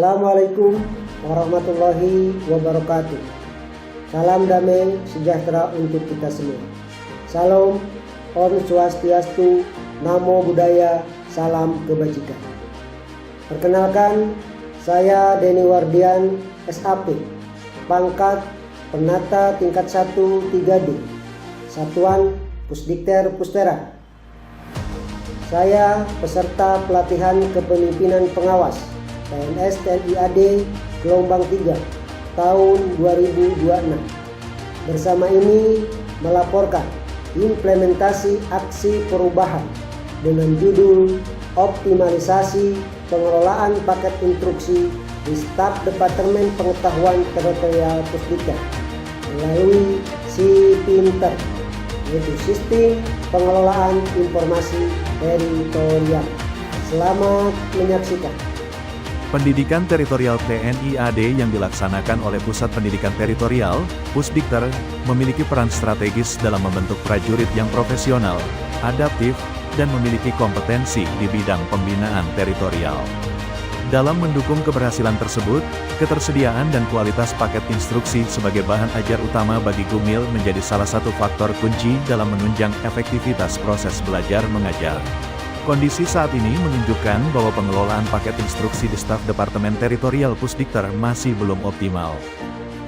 Assalamualaikum warahmatullahi wabarakatuh. Salam damai sejahtera untuk kita semua. Salam, Om Swastiastu, Namo Buddhaya, salam kebajikan. Perkenalkan, saya Denny Wardian, SAP, pangkat Penata tingkat 1 3D, Satuan Pusdikter Pustera. Saya peserta pelatihan kepemimpinan pengawas PNS TNI AD gelombang 3 tahun 2026. Bersama ini melaporkan implementasi aksi perubahan dengan judul optimalisasi pengelolaan paket instruksi di staf Departemen Pengetahuan Teritorial Pusdikter melalui SIPinter, yaitu Sistem Pengelolaan Informasi Teritorial. Selamat menyaksikan. Pendidikan teritorial TNI AD yang dilaksanakan oleh Pusat Pendidikan Teritorial, Pusdikter, memiliki peran strategis dalam membentuk prajurit yang profesional, adaptif, dan memiliki kompetensi di bidang pembinaan teritorial. Dalam mendukung keberhasilan tersebut, ketersediaan dan kualitas paket instruksi sebagai bahan ajar utama bagi Gumil menjadi salah satu faktor kunci dalam menunjang efektivitas proses belajar mengajar. Kondisi saat ini menunjukkan bahwa pengelolaan paket instruksi di staf Departemen Teritorial Pusdikter masih belum optimal.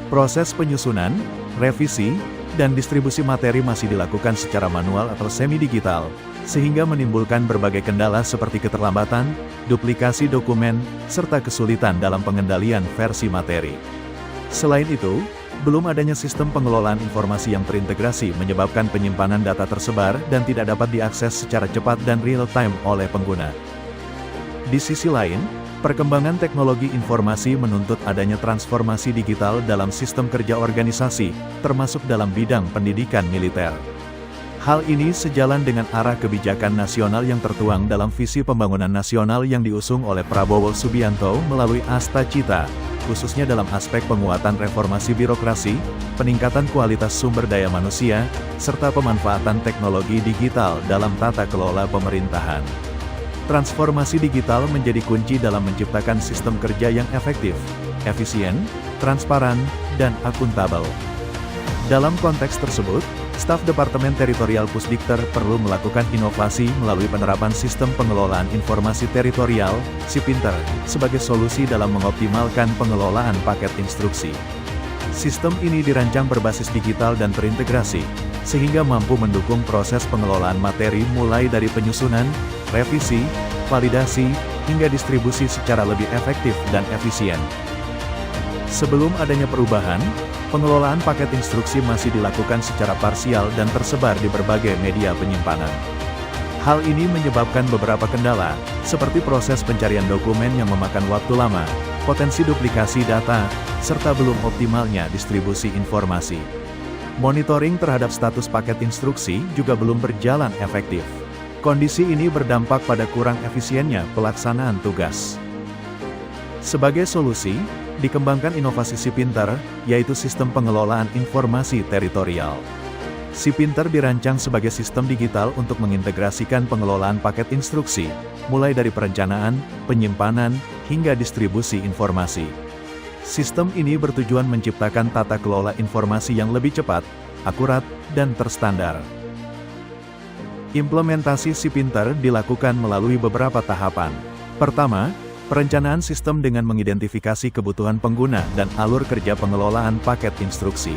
Proses penyusunan, revisi, dan distribusi materi masih dilakukan secara manual atau semi-digital, sehingga menimbulkan berbagai kendala seperti keterlambatan, duplikasi dokumen, serta kesulitan dalam pengendalian versi materi. Selain itu, belum adanya sistem pengelolaan informasi yang terintegrasi menyebabkan penyimpanan data tersebar dan tidak dapat diakses secara cepat dan real-time oleh pengguna. Di sisi lain, perkembangan teknologi informasi menuntut adanya transformasi digital dalam sistem kerja organisasi, termasuk dalam bidang pendidikan militer. Hal ini sejalan dengan arah kebijakan nasional yang tertuang dalam visi pembangunan nasional yang diusung oleh Prabowo Subianto melalui Asta Cita, khususnya dalam aspek penguatan reformasi birokrasi, peningkatan kualitas sumber daya manusia, serta pemanfaatan teknologi digital dalam tata kelola pemerintahan. Transformasi digital menjadi kunci dalam menciptakan sistem kerja yang efektif, efisien, transparan, dan akuntabel. Dalam konteks tersebut, staf Departemen Teritorial Pusdikter perlu melakukan inovasi melalui penerapan sistem pengelolaan informasi teritorial, SIPinter, sebagai solusi dalam mengoptimalkan pengelolaan paket instruksi. Sistem ini dirancang berbasis digital dan terintegrasi, sehingga mampu mendukung proses pengelolaan materi mulai dari penyusunan, revisi, validasi, hingga distribusi secara lebih efektif dan efisien. Sebelum adanya perubahan, pengelolaan paket instruksi masih dilakukan secara parsial dan tersebar di berbagai media penyimpanan. Hal ini menyebabkan beberapa kendala, seperti proses pencarian dokumen yang memakan waktu lama, potensi duplikasi data, serta belum optimalnya distribusi informasi. Monitoring terhadap status paket instruksi juga belum berjalan efektif. Kondisi ini berdampak pada kurang efisiennya pelaksanaan tugas. Sebagai solusi, dikembangkan inovasi SIPinter, yaitu sistem pengelolaan informasi teritorial. SIPinter dirancang sebagai sistem digital untuk mengintegrasikan pengelolaan paket instruksi, mulai dari perencanaan, penyimpanan, hingga distribusi informasi. Sistem ini bertujuan menciptakan tata kelola informasi yang lebih cepat, akurat, dan terstandar. Implementasi SIPinter dilakukan melalui beberapa tahapan. Pertama, perencanaan sistem dengan mengidentifikasi kebutuhan pengguna dan alur kerja pengelolaan paket instruksi.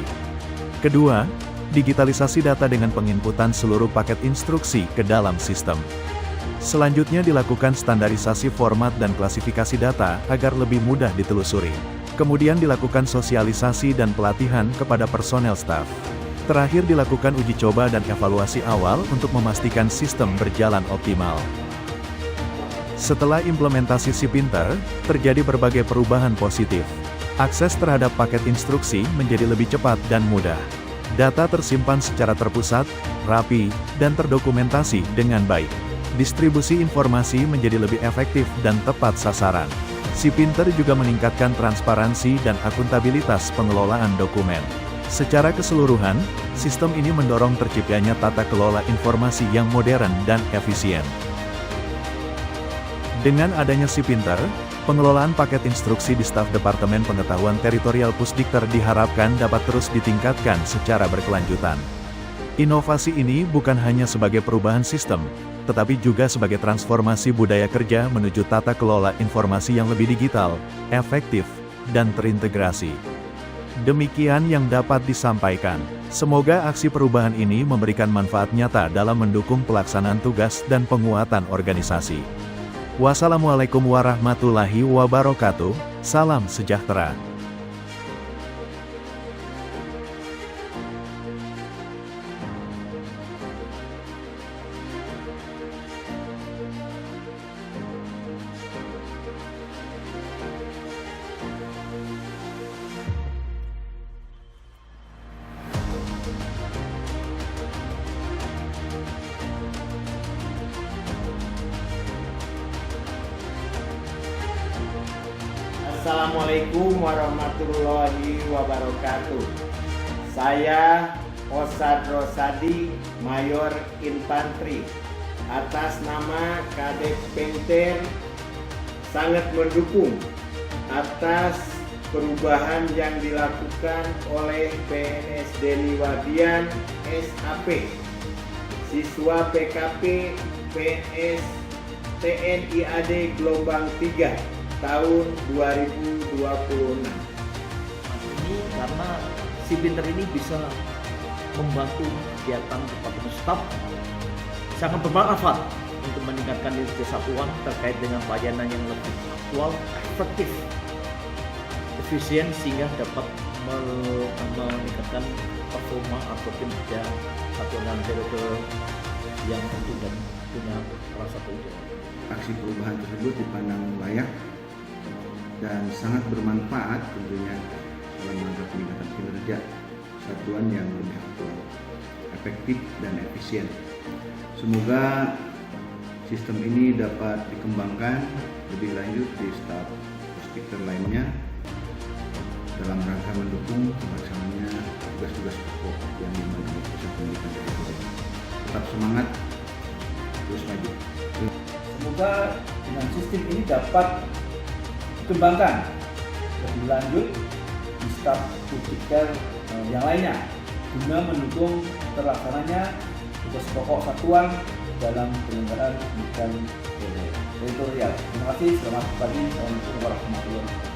Kedua, digitalisasi data dengan penginputan seluruh paket instruksi ke dalam sistem. Selanjutnya dilakukan standarisasi format dan klasifikasi data agar lebih mudah ditelusuri. Kemudian dilakukan sosialisasi dan pelatihan kepada personel staf. Terakhir dilakukan uji coba dan evaluasi awal untuk memastikan sistem berjalan optimal. Setelah implementasi SIPinter, terjadi berbagai perubahan positif. Akses terhadap paket instruksi menjadi lebih cepat dan mudah. Data tersimpan secara terpusat, rapi, dan terdokumentasi dengan baik. Distribusi informasi menjadi lebih efektif dan tepat sasaran. SIPinter juga meningkatkan transparansi dan akuntabilitas pengelolaan dokumen. Secara keseluruhan, sistem ini mendorong terciptanya tata kelola informasi yang modern dan efisien. Dengan adanya SIPinter, Pengelolaan paket instruksi di staf Departemen Pengetahuan Teritorial Pusdikter diharapkan dapat terus ditingkatkan secara berkelanjutan. Inovasi ini bukan hanya sebagai perubahan sistem, tetapi juga sebagai transformasi budaya kerja menuju tata kelola informasi yang lebih digital, efektif, dan terintegrasi. Demikian yang dapat disampaikan. Semoga aksi perubahan ini memberikan manfaat nyata dalam mendukung pelaksanaan tugas dan penguatan organisasi. Wassalamualaikum warahmatullahi wabarakatuh. Salam sejahtera. Assalamualaikum warahmatullahi wabarakatuh. Saya Osad Rosadi, Mayor Infanteri. Atas nama Kadep Penter sangat mendukung atas perubahan yang dilakukan oleh PNS Deni Wabian SAP, siswa PKP PNS TNI AD gelombang 3 tahun 2026. Ini karena si Pinter ini bisa membantu kegiatan Departemen Staf, sangat bermanfaat untuk meningkatkan nilai kesatuan terkait dengan pelayanan yang lebih aktual, efektif, efisien, sehingga dapat meningkatkan performa atau kinerja satuan teritorial yang tentu dan punya rasa tanggung. Aksi perubahan tersebut dipandang layak dan sangat bermanfaat tentunya dalam rangka peningkatan kinerja satuan yang lebih aktual, efektif dan efisien. Semoga sistem ini dapat dikembangkan lebih lanjut di staf Pusdikter lainnya dalam rangka mendukung pelaksanaannya tugas-tugas pokok yang dimiliki Pusat Pendidikan Teritorial. Tetap semangat, terus maju. Semoga dengan sistem ini dapat dikembangkan lebih lanjut di staf Pusdikter yang lainnya guna mendukung terlaksananya tugas pokok satuan dalam penyelenggaraan pendidikan teritorial. Terima kasih, selamat pagi, assalamualaikum warahmatullahi wabarakatuh.